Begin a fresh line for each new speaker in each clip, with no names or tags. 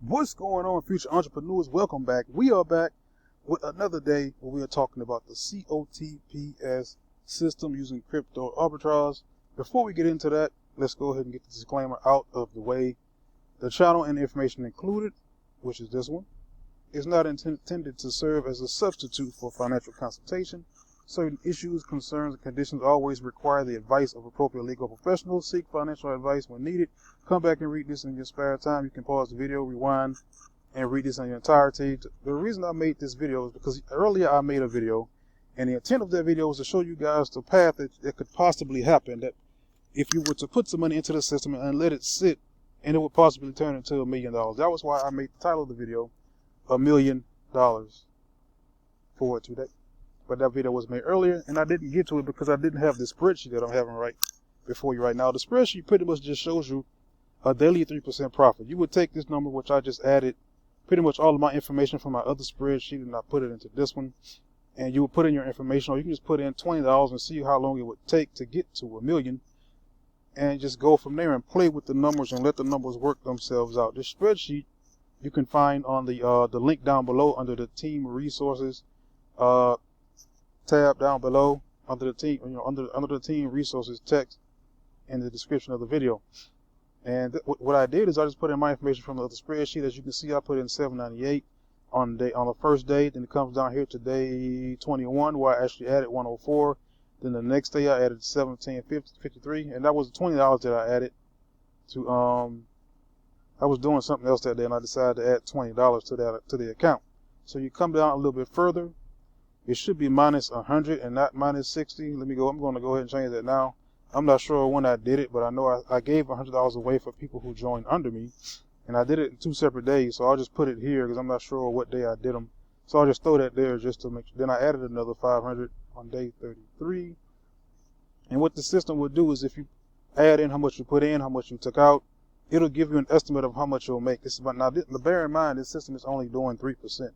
What's going on, future entrepreneurs? Welcome back. We are back with another day where we are talking about the COTPS system using crypto arbitrage. Before we get into that, let's go ahead and get the disclaimer out of the way. The channel and the information included, which is this one, is not intended to serve as a substitute for financial consultation. Certain issues, concerns, and conditions always require the advice of appropriate legal professionals. Seek financial advice when needed. Come back and read this in your spare time. You can pause the video, rewind, and read this in your entirety. The reason I made this video is because earlier I made a video, and the intent of that video was to show you guys the path that could possibly happen, that if you were to put some money into the system and let it sit, and it would possibly turn into $1 million. That was why I made the title of the video, $1 million for it today. But that video was made earlier, and I didn't get to it because I didn't have the spreadsheet that I'm having right before you right now. The spreadsheet pretty much just shows you a daily 3% profit. You would take this number, which I just added pretty much all of my information from my other spreadsheet, and I put it into this one, and you would put in your information, or you can just put in $20 and see how long it would take to get to $1 million, and just go from there and play with the numbers and let the numbers work themselves out. This spreadsheet you can find on the link down below under the team resources tab down below under the team, under the team resources text in the description of the video. And what I did is I just put in my information from the other spreadsheet. As you can see, I put in 798 on the first day. Then it comes down here to day 21 where I actually added 104. Then the next day I added 1753, and that was $20 that I added to I was doing something else that day, and I decided to add $20 to the account. So you come down a little bit further. It should be minus 100 and not minus 60. I'm going to go ahead and change that now. I'm not sure when I did it, but I know I gave $100 away for people who joined under me, and I did it in 2 separate days. So I'll just put it here because I'm not sure what day I did them. So I'll just throw that there just to make sure. Then I added another 500 on day 33. And what the system will do is if you add in how much you put in, how much you took out, it'll give you an estimate of how much you'll make. Now bear in mind, this system is only doing 3%.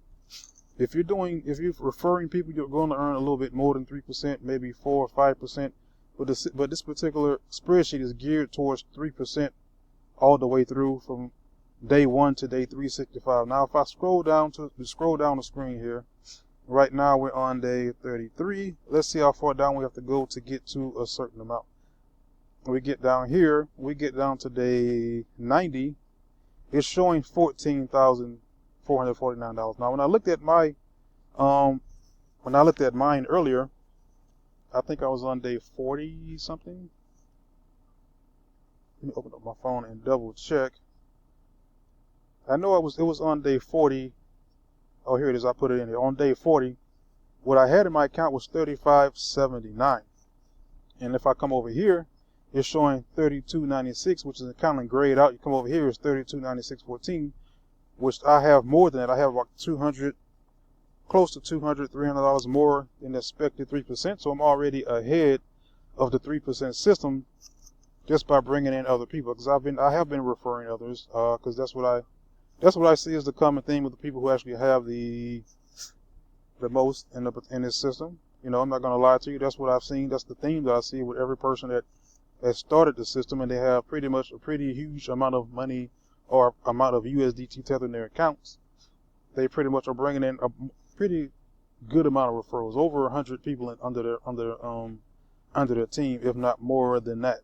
If you're referring people, you're going to earn a little bit more than 3%, maybe 4 or 5%. But this particular spreadsheet is geared towards 3% all the way through from day 1 to day 365. Now, if I scroll down the screen here, right now we're on day 33. Let's see how far down we have to go to get to a certain amount. When we get down here, we get down to day 90. It's showing $14,449. Now, when I looked at mine earlier, I think I was on day 40 something. Let me open up my phone and double check. I know it was on day 40. Oh, here it is. I put it in here. On day 40, what I had in my account was $35.79. And if I come over here, it's showing $32.96, which is accounting grayed out. You come over here, it's $32.96.14, which I have more than that. I have about close to $200, $300 more than the expected 3%. So I'm already ahead of the 3% system just by bringing in other people. Because I have been referring others. Because that's what I see as the common theme with the people who actually have the most in this system. I'm not going to lie to you. That's what I've seen. That's the theme that I see with every person that has started the system, and they have pretty much a pretty huge amount of money or amount of USDT tethered in their accounts. They pretty much are bringing in a pretty good amount of referrals, over 100 people under their team, if not more than that.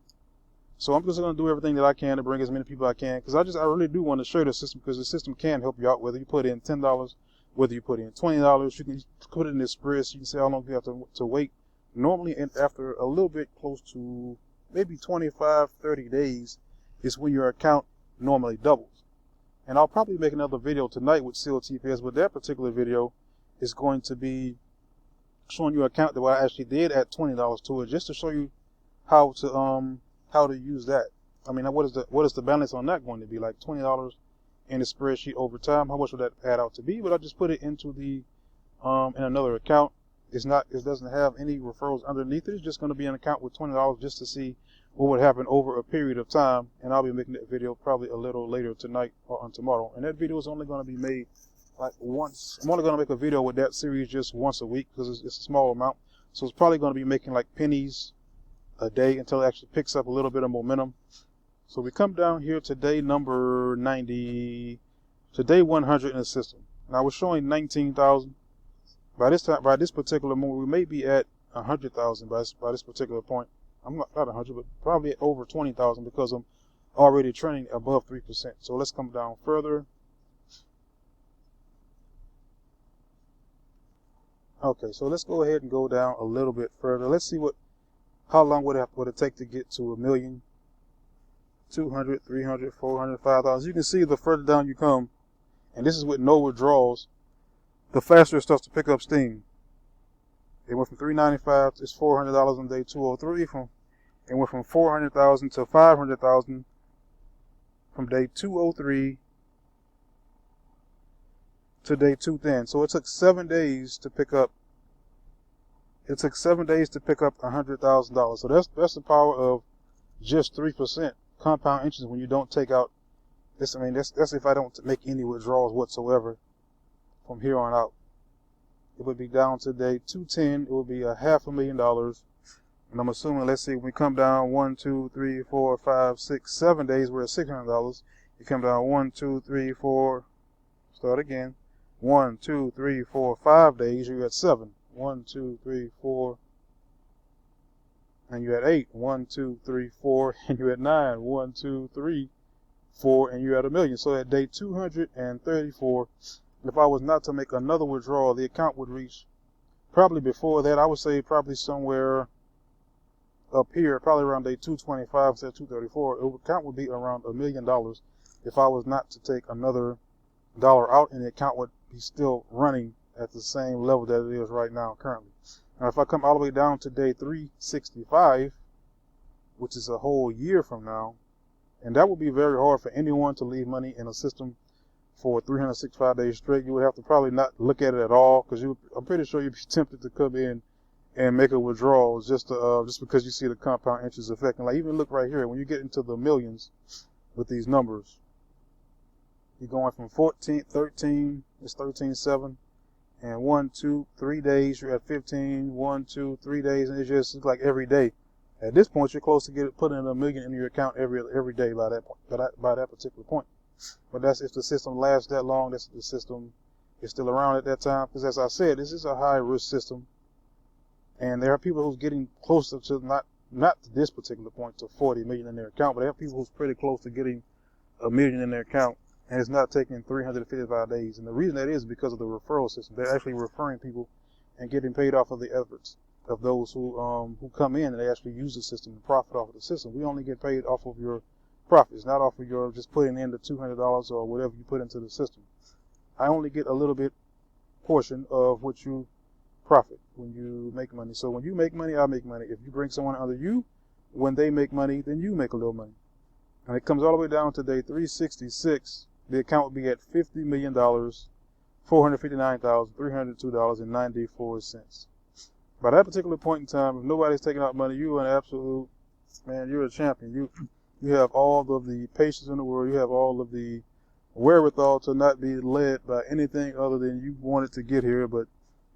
So I'm just going to do everything that I can to bring as many people as I can, because I really do want to share the system, because the system can help you out, whether you put in $10, whether you put in $20. You can put it in this spreadsheet. You can see how long you have to wait. Normally, and after a little bit close to maybe 25, 30 days is when your account normally doubles. And I'll probably make another video tonight with COTPS, but that particular video is going to be showing you an account that I actually did add $20 to it, just to show you how to use that. I mean, what is the balance on that going to be? Like $20 in the spreadsheet over time. How much would that add out to be? But I just put it into the in another account. It doesn't have any referrals underneath it. It's just going to be an account with $20 just to see what would happen over a period of time. And I'll be making that video probably a little later tonight or on tomorrow. And that video is only going to be made like once. I'm only going to make a video with that series just once a week because it's a small amount. So it's probably going to be making like pennies a day until it actually picks up a little bit of momentum. So we come down here to day number 90. to day 100 in the system. Now we're showing 19,000. By this particular moment, we may be at 100,000 by this particular point. I'm not 100, but probably over 20,000 because I'm already trending above 3%. So let's come down further. Okay, so let's go ahead and go down a little bit further. Let's see how long would it take to get to 1 million, 200, 300, 400, 5,000. You can see the further down you come, and this is with no withdrawals, the faster it starts to pick up steam. It went from $395 to $400 on day 203. It went from 400,000 to 500,000 from day 203 to day 210. So it took 7 days to pick up. It took 7 days to pick up $100,000. So that's the power of just 3% compound interest when you don't take out this. I mean, that's if I don't make any withdrawals whatsoever from here on out. It would be down to day 210. It would be $500,000. And I'm assuming, let's see, we come down 1, 2, 3, 4, 5, 6, 7 days, we're at $600. You come down 1, 2, 3, 4, start again. 1, 2, 3, 4, 5 days, you're at 7. 1, 2, 3, 4, and you're at 8. 1, 2, 3, 4, and you're at 9. 1, 2, 3, 4, and you're at 1 million. So at day 234, if I was not to make another withdrawal, the account would reach, probably before that, I would say probably somewhere up here, probably around day 225 to 234, the account would be around $1 million if I was not to take another dollar out, and the account would be still running at the same level that it is right now currently. Now, if I come all the way down to day 365, which is a whole year from now, and that would be very hard for anyone to leave money in a system for 365 days straight. You would have to probably not look at it at all, because I'm pretty sure you'd be tempted to come in and make a withdrawal just because you see the compound interest effect. And like, even look right here, when you get into the millions with these numbers, you're going from 13, it's 13.7, and 1, 2, 3 days, you're at 15, 1, 2, 3 days, and it's just like every day. At this point, you're close to putting $1 million in your account every day by that point, by that particular point. But that's if the system lasts that long. That's if the system is still around at that time. Because as I said, this is a high risk system, and there are people who's getting closer to not to this particular point to 40 million in their account, but there are people who's pretty close to getting $1 million in their account, and it's not taking 355 days. And the reason that is because of the referral system. They're actually referring people and getting paid off of the efforts of those who come in and they actually use the system and profit off of the system. We only get paid off of your profits, not off of your just putting in the $200 or whatever you put into the system. I only get a little bit portion of what you profit when you make money. So when you make money, I make money. If you bring someone under you, when they make money, then you make a little money. And it comes all the way down to day 366. The account will be at $50 million, $459,302.94. By that particular point in time, if nobody's taking out money, you're an absolute, man, you're a champion. You have all of the patience in the world. You have all of the wherewithal to not be led by anything other than you wanted to get here. But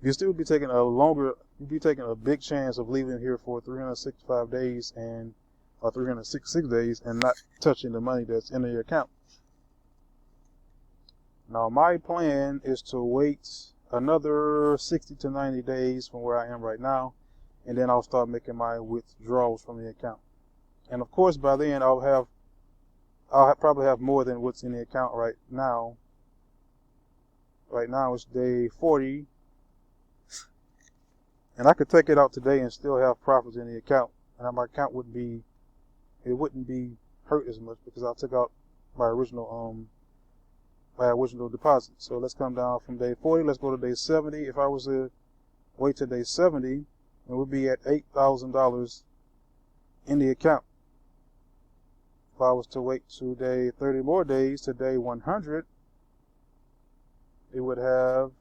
you still be taking you'd be taking a big chance of leaving here for 365 days or 366 days and not touching the money that's in your account. Now, my plan is to wait another 60 to 90 days from where I am right now, and then I'll start making my withdrawals from the account. And of course, by then I'll probably have more than what's in the account right now. Right now it's day 40, and I could take it out today and still have profits in the account, and my account wouldn't be hurt as much because I took out my original deposit. So let's come down from day 40. Let's go to day 70. If I was to wait to day 70, it would be at $8,000 in the account. If I was to wait to day 30 more days to day 100, it would have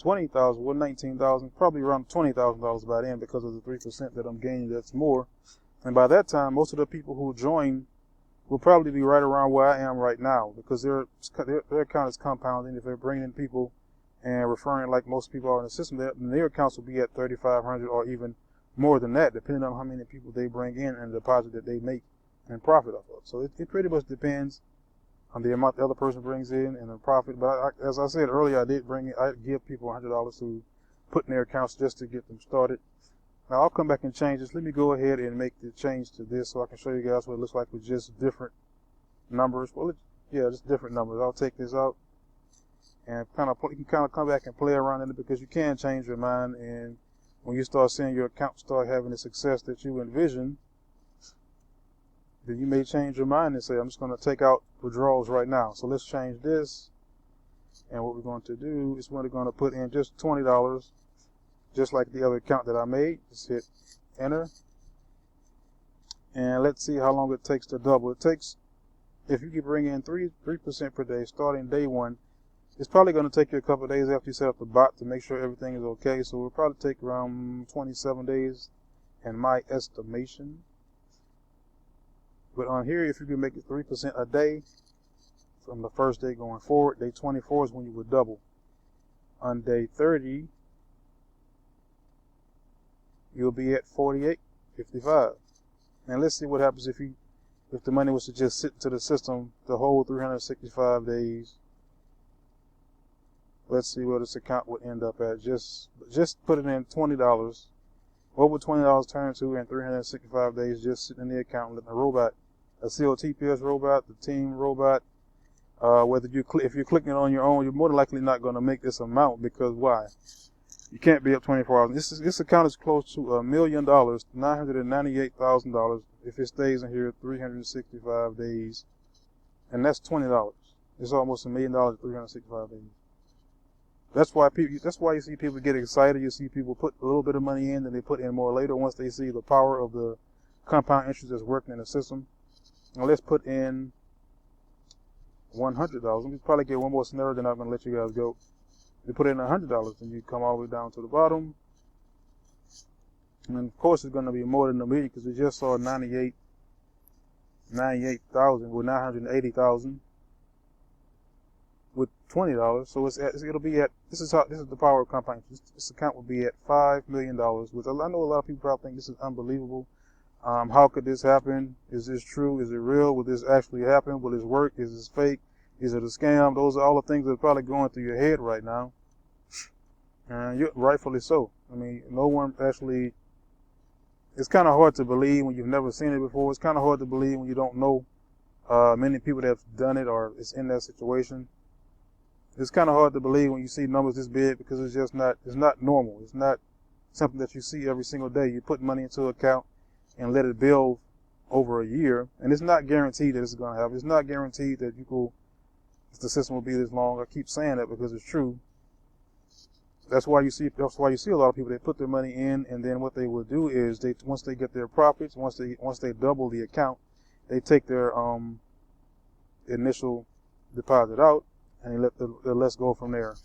$19,000, probably around $20,000 by then because of the 3% that I'm gaining. That's more. And by that time, most of the people who join will probably be right around where I am right now because their account is compounding. If they're bringing in people and referring like most people are in the system, their accounts will be at 3,500 or even more than that, depending on how many people they bring in and the deposit that they make and profit off of. So it pretty much depends on the amount the other person brings in and the profit. But as I said earlier, I give people $100 to put in their accounts just to get them started. Now I'll come back and change this. Let me go ahead and make the change to this so I can show you guys what it looks like with just different numbers. Well, yeah, just different numbers. I'll take this out and you can kind of come back and play around in it, because you can change your mind, and when you start seeing your account start having the success that you envision, then you may change your mind and say, I'm just going to take out withdrawals right now. So let's change this. And what we're going to do is we're going to put in just $20, just like the other account that I made. Just hit enter. And let's see how long it takes to double. It takes, if you can bring in 3% per day starting day one, it's probably going to take you a couple of days after you set up the bot to make sure everything is okay. So it'll probably take around 27 days in my estimation. But on here, if you can make it 3% a day from the first day going forward, day 24 is when you would double. On day 30, you'll be at 48.55. And let's see what happens if the money was to just sit into the system the whole 365 days. Let's see where this account would end up at. Just put it in $20. What would $20 turn to in 365 days just sitting in the account, letting the robot, a COTPS robot, the team robot, if you're clicking it on your own, you're more than likely not going to make this amount, because why? You can't be up 24 hours. This account is close to $1 million, $998,000 if it stays in here 365 days, and that's $20. It's almost $1 million in 365 days. That's why you see people get excited. You see people put a little bit of money in, and they put in more later once they see the power of the compound interest that's working in the system. Now let's put in $100. Let me probably get one more scenario, then I'm going to let you guys go. You put in $100, and you come all the way down to the bottom. And of course, it's going to be more than $1 million, because we just saw 98,000 with 980,000 with $20. So it'll be at, this is the power of compound interest. This account will be at $5 million. Which I know a lot of people probably think this is unbelievable. How could this happen? Is this true? Is it real? Will this actually happen? Will this work? Is this fake? Is it a scam? Those are all the things that are probably going through your head right now. And rightfully so. I mean, no one actually, it's kind of hard to believe when you've never seen it before. It's kind of hard to believe when you don't know many people that have done it or is in that situation. It's kind of hard to believe when you see numbers this big, because it's just not, it's not normal. It's not something that you see every single day. You put money into an account and let it build over a year, and it's not guaranteed that it's going to happen. It's not guaranteed that the system will be this long. I keep saying that because it's true. That's why you see a lot of people, they put their money in, and then what they will do is once they get their profits, once they double the account, they take their initial deposit out, and they let the rest go from there.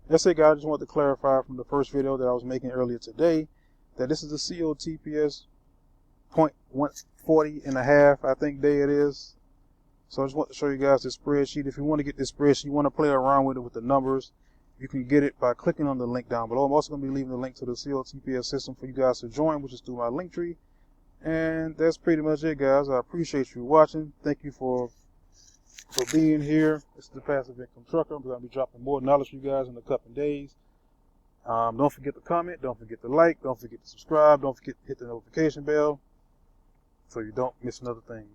That's it, guys. I just wanted to clarify from the first video that I was making earlier today that this is the COTPS 0.140.5, I think day it is. So I just want to show you guys this spreadsheet. If you want to get this spreadsheet, you want to play around with it with the numbers, you can get it by clicking on the link down below. I'm also going to be leaving the link to the COTPS system for you guys to join, which is through my link tree. And that's pretty much it, guys. I appreciate you watching. Thank you for being here. This is the Passive Income Trucker. I'm going to be dropping more knowledge for you guys in a couple of days. Don't forget to comment. Don't forget to like. Don't forget to subscribe. Don't forget to hit the notification bell so you don't miss another thing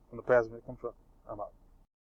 from the Passive Income Trucker.